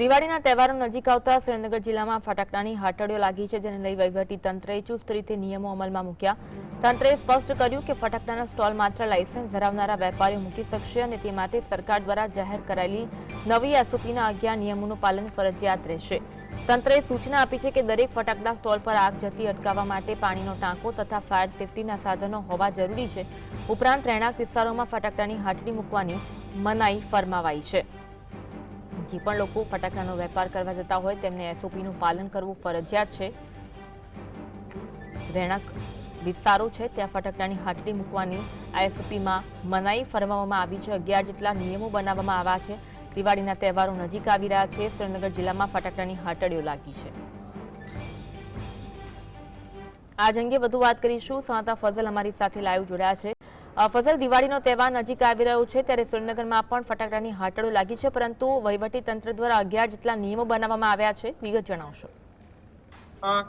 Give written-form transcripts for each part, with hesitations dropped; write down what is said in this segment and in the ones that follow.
દિવાળીના તહેવારો નજીક આવતા સુરેન્દ્રનગર જિલ્લામાં ફટાકડાની હાટડીઓ લાગી છે, જેને લઈ વહીવટી તંત્રએ ચુસ્ત રીતે નિયમો અમલમાં મૂક્યા। તંત્રએ સ્પષ્ટ કર્યું કે ફટાકડાના સ્ટોલ માત્ર લાયસન્સ ધરાવનારા વેપારીઓ મૂકી શકશે અને તે માટે સરકાર દ્વારા જાહેર કરાયેલી નવી એસઓપીના 11 નિયમોનું પાલન ફરજિયાત રહેશે। તંત્રએ સૂચના આપી છે કે દરેક ફટાકડા સ્ટોલ પર આગ જતી અટકાવવા માટે પાણીનો ટાંકો તથા ફાયર સેફટીના સાધનો હોવા જરૂરી છે। ઉપરાંત રહેણાંક વિસ્તારોમાં ફટાકડાની હાટડી મૂકવાની મનાઈ ફરમાવાઈ છે। જે પણ લોકો ફટાકડાનો વેપાર કરવા જતા હોય તેમને એસઓપીનું પાલન કરવું ફરજિયાત છે। રહેણાંક વિસ્તારો છે ત્યાં ફટાકડાની હાટડી મૂકવાની એસઓપીમાં મનાઈ ફરમાવવામાં આવી છે। 11 જેટલા નિયમો બનાવવામાં આવ્યા છે। દિવાળીના તહેવારો નજીક આવી રહ્યા છે। સુરેન્દ્રનગર જિલ્લામાં ફટાકડાની હાટડીઓ લાગી છે। આજ અંગે વધુ વાત કરીશું। સંવાદદાતા ફઝલ અમારી સાથે લાઈવ જોડાયા છે। ફઝલ, દિવાળીનો તહેવાર નજીક આવી રહ્યો છે ત્યારે સુરેન્દ્રનગરમાં પણ ફટાકડાની હાટડીઓ લાગી છે, પરંતુ વહીવટી તંત્ર દ્વારા 11 જેટલા નિયમો બનાવવામાં આવ્યા છે। વિગત જણાવશો।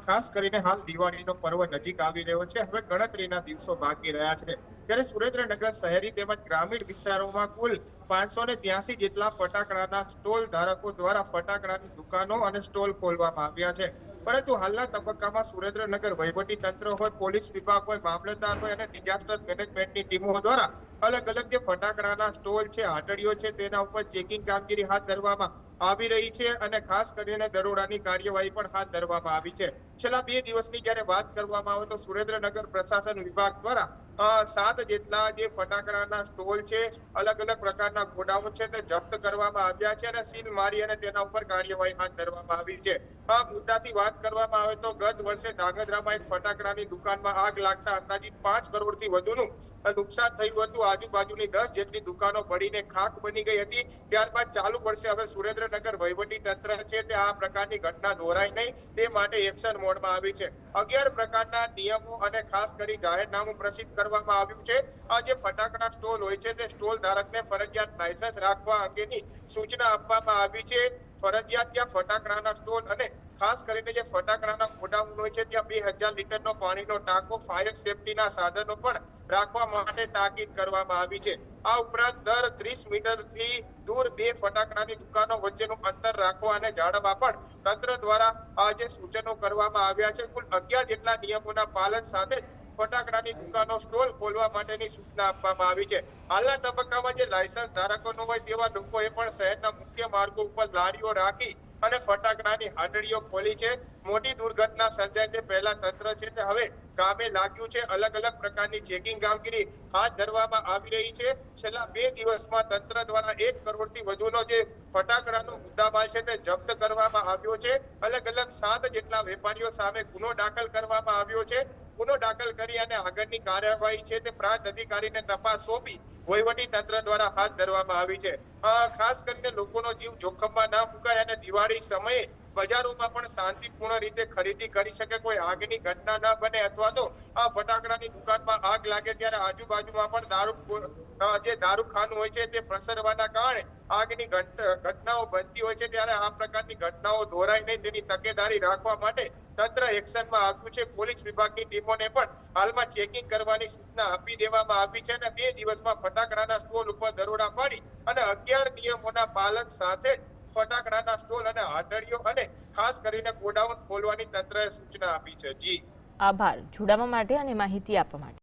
ખાસ કરીને હાલ દિવાળીનો પર્વ નજીક આવી રહ્યો છે। હવે ગણતરીના દિવસો બાકી રહ્યા છે ત્યારે સુરેન્દ્રનગર શહેરી તેમજ ગ્રામીણ વિસ્તારોમાં કુલ 583 જેટલા ફટાકડાના સ્ટોલ ધારકો દ્વારા ફટાકડાની દુકાનો અને સ્ટોલ ખોલવામાં આવ્યા છે। પરંતુ હાલના તબક્કામાં સુરેન્દ્રનગર વહીવટી તંત્ર હોય, પોલીસ વિભાગ હોય, મામલતદાર હોય અને ડિઝાસ્ટર મેનેજમેન્ટની ટીમો દ્વારા અલગ અલગ જે ફટાકડાના સ્ટોલ છે, હાટડીઓ છે, તેના ઉપર ચેકિંગ કામગીરી હાથ ધરવામાં આવી રહી છે અને ખાસ કરીને દરોડાની કાર્યવાહી પણ હાથ ધરવામાં આવી છે। છેલ્લા 2 દિવસની જ્યારે વાત કરવામાં આવે તો સુરેન્દ્રનગર પ્રશાસન વિભાગ દ્વારા 7 જેટલા જે ફટાકડાના સ્ટોલ છે, અલગ અલગ પ્રકારના ગોડાઉન છે તે જપ્ત કરવામાં આવ્યા છે અને સીલ મારી અને તેના ઉપર કાર્યવાહી હાથ ધરવામાં આવી છે। આ મુદ્દાથી વાત કરવામાં આવે તો ગત વર્ષે ધાંગધ્રામાં એક ફટાકડાની દુકાનમાં આગ લાગતા અંદાજિત 5 કરોડથી વધુનું નુકસાન થયું હતું। આજુબાજુની 10 જેટલી દુકાનો બળીને ખાખ બની ગઈ હતી। ત્યારબાદ ચાલુ વર્ષે હવે સુરેન્દ્રનગર વહીવટી તંત્ર છે તે આ પ્રકારની ઘટના દોહરાય નહીં તે માટે એક્શન મોડમાં આવી છે। 11 પ્રકારના નિયમો અને ખાસ કરી જાહેરનામું પ્રસિદ્ધ કરવામાં આવ્યું છે। આ જે ફટાકડા સ્ટોલ હોય છે તે સ્ટોલ ધારકને ફરજિયાત લાયસન્સ રાખવા અંગેની સૂચના આપવામાં આવી છે। ફરજિયાત ત્યાં ફટાકડાના સ્ટોલ અને ખાસ કરીને જે ફટાકડાના ગોડાઉન હોય છે ત્યાં 2000 લીટરનો પાણીનો ટાંકો, ફાયર સેફટીના સાધનો પણ રાખવા માટે તાકીદ કરવામાં આવી છે। આ ઉપરાંત દર 30 મીટરથી દૂર 2 ફટાકડાની દુકાનો વચ્ચેનું અંતર રાખવા અને જાળવવા પણ તંત્ર દ્વારા આ જે સૂચનો કરવામાં આવ્યા છે। કુલ 11 જેટલા નિયમોના પાલન સાથે ફટાકડાની દુકાનો સ્ટોલ ખોલવા માટેની સૂચના આપવામાં આવી છે। હાલના તબક્કામાં જે લાયસન્સ ધારકો ન હોય તેવા લોકોએ પણ શહેરના મુખ્ય માર્ગો ઉપર લારીઓ રાખી અને ફટાકડાની હાટડીઓ ખોલી છે। મોટી દુર્ઘટના સર્જાય તે પહેલા તંત્ર છે તે હવે કામે લાગ્યું છે। અલગ અલગ પ્રકારની ચેકિંગ કામગીરી હાથ ધરવામાં આવી રહી છે। છેલ્લા 2 દિવસમાં તંત્ર દ્વારા 1 કરોડથી વધુનો જે ફટાકડાનો મુદ્દામાલ છે તે જપ્ત કરવામાં આવ્યો છે। અલગ અલગ 7 જેટલા વેપારીઓ સામે ગુનો દાખલ કરવામાં આવ્યો છે। ગુનો દાખલ કરી અને આગળની કાર્યવાહી છે તે પ્રાંત અધિકારીને તપાસ સોંપી વહીવટી તંત્ર દ્વારા હાથ ધરવામાં આવી છે। ખાસ કરીને લોકોનો જીવ જોખમમાં ના મુકાય અને દિવાળી સમયે બજારોમાં પણ શાંતિપૂર્ણ રીતે ખરીદી કરી શકે, કોઈ આગની ઘટના ના બને અથવા તો આ ફટાકડાની દુકાનમાં આગ લાગે ત્યારે આજુબાજુમાં પણ દારૂખાનું હોય છે તે પ્રસરવાના કારણે આગની ઘટનાઓ બનતી હોય છે। ત્યારે આ પ્રકારની ઘટનાઓ દોહરાય નહીં તેની તકેદારી રાખવા માટે તંત્ર એક્શનમાં આવ્યું છે। પોલીસ વિભાગની ટીમોને પણ હાલમાં ચેકિંગ કરવાની સૂચના આપી દેવામાં આવી છે અને 2 દિવસમાં ફટાકડાના સ્ટોલ ઉપર દરોડા પાડી અને 11 નિયમોના પાલન સાથે ફટાકડાના સ્ટોલ અને હાટડીઓ અને ખાસ કરીને ગોડાઉન ખોલવાની તંત્રએ સૂચના આપી છે। જી આભાર જોડાવા માટે અને માહિતી આપવા માટે।